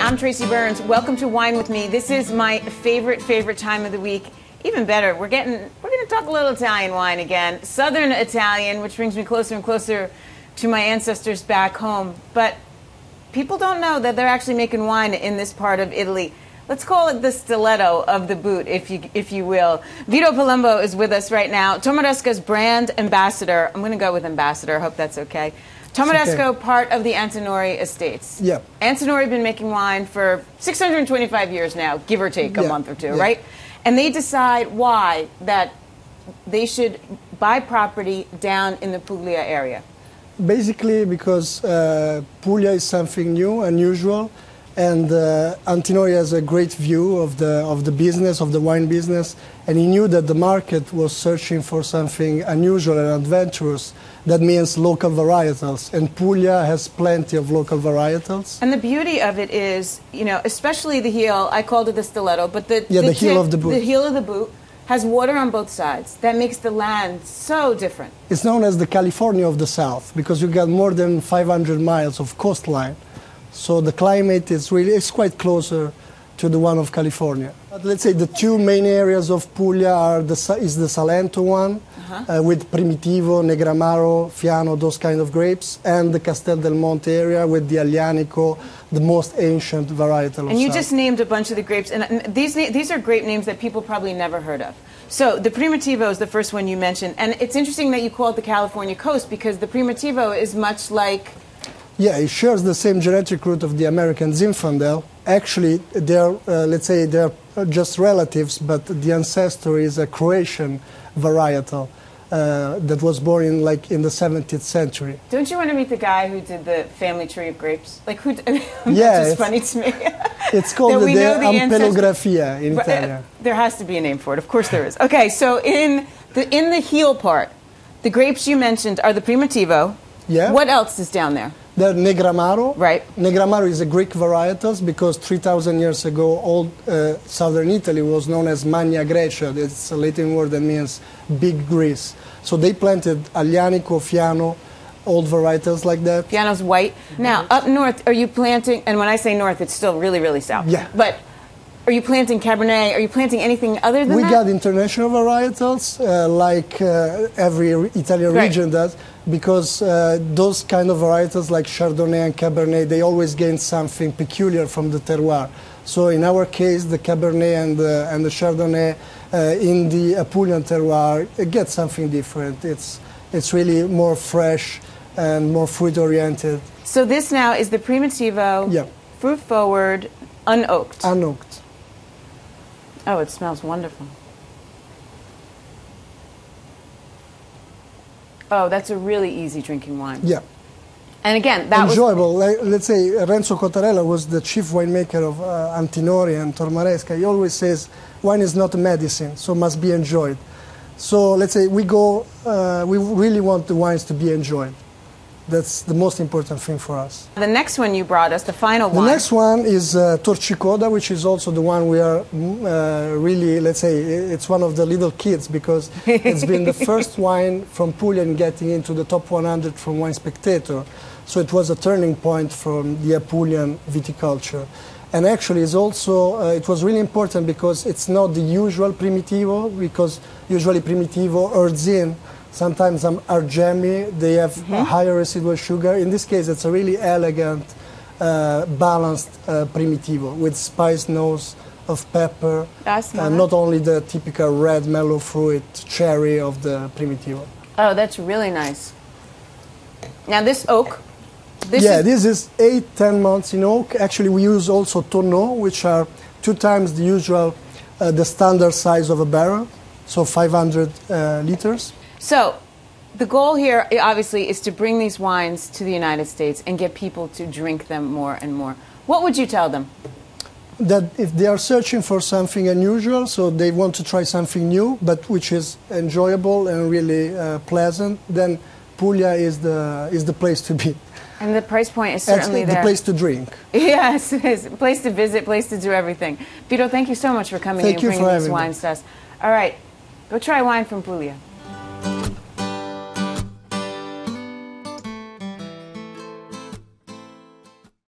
I'm Tracy Burns. Welcome to Wine with Me. This is my favorite time of the week. Even better, we're going to talk a little Italian wine again. Southern Italian, which brings me closer and closer to my ancestors back home. But people don't know that they're actually making wine in this part of Italy. Let's call it the stiletto of the boot, if you will. Vito Palumbo is with us right now. Tormaresca's brand ambassador. I'm going to go with ambassador. I hope that's okay. Tormaresca, okay. Part of the Antinori estates. Yeah. Antinori have been making wine for 625 years now, give or take a month or two, right? And they decide why that they should buy property down in the Puglia area. Basically because Puglia is something new, unusual, and Antinori has a great view of the business, of the wine business, and he knew that the market was searching for something unusual and adventurous. That means local varietals, and Puglia has plenty of local varietals. And the beauty of it is, you know, especially the heel, I called it the stiletto, but the heel of the boot. The heel of the boot has water on both sides. That makes the land so different. It's known as the California of the South because you got more than 500 miles of coastline. So the climate is quite closer to the one of California. But let's say the two main areas of Puglia are the Salento one, with Primitivo, Negramaro, Fiano, those kind of grapes, and the Castel del Monte area with the Aglianico, the most ancient varietal of And you South. just named a bunch of the grapes, and these are grape names that people probably never heard of. So the Primitivo is the first one you mentioned, and it's interesting that you call it the California coast because the Primitivo is much like... Yeah, it shares the same genetic root of the American Zinfandel. Actually, they're, let's say, they're just relatives, but the ancestor is a Croatian varietal that was born in the 17th century. Don't you want to meet the guy who did the family tree of grapes? Like who? Yeah, it's funny to me. It's called the Ampelografia in Italian. There has to be a name for it. Of course there is. Okay, so in the heel part, the grapes you mentioned are the Primitivo. Yeah. What else is down there? The Negramaro. Right. Negramaro is a Greek varietals because 3,000 years ago, all southern Italy was known as Magna Grecia. It's a Latin word that means big Greece. So they planted Aglianico, Fiano, old varietals like that. Fiano's white. Now, up north, are you planting, and when I say north, it's still really south. Yeah. But are you planting Cabernet? Are you planting anything other than that? We got international varietals, like every Italian region does, because those kind of varietals like Chardonnay and Cabernet, they always gain something peculiar from the terroir. So in our case, the Cabernet and the Chardonnay in the Apulian terroir, it gets something different. It's really more fresh and more fruit-oriented. So this now is the Primitivo, fruit-forward, unoaked. Unoaked. Oh, it smells wonderful. Oh, that's a really easy drinking wine. Yeah. And again, that enjoyable. Let's say Renzo Cottarella was the chief winemaker of Antinori and Tormaresca. He always says wine is not a medicine, so must be enjoyed. So let's say we really want the wines to be enjoyed. That's the most important thing for us. The next one you brought us, the final one. The next one is Torcicoda, which is also the one we are really, let's say, it's one of the little kids because it's been the first wine from Puglia in getting into the top 100 from Wine Spectator. So it was a turning point from the Apulian viticulture. And actually it's also, it was really important because it's not the usual Primitivo, because usually Primitivo or Zin, sometimes are jammy, they have a higher residual sugar. In this case, it's a really elegant, balanced Primitivo with spice notes of pepper, and not only the typical red mellow fruit cherry of the Primitivo. Oh, that's really nice. Now this oak, this is 8-10 months in oak. Actually, we use also tonneaux, which are 2 times the usual, the standard size of a barrel, so 500 liters. So, the goal here, obviously, is to bring these wines to the United States and get people to drink them more and more. What would you tell them? That if they are searching for something unusual, so they want to try something new, but which is enjoyable and really pleasant, then Puglia is the place to be. And the price point is certainly there. The place to drink. Yes, it is. Place to visit, place to do everything. Vito, thank you so much for coming and bringing these wines to us. All right, go try wine from Puglia.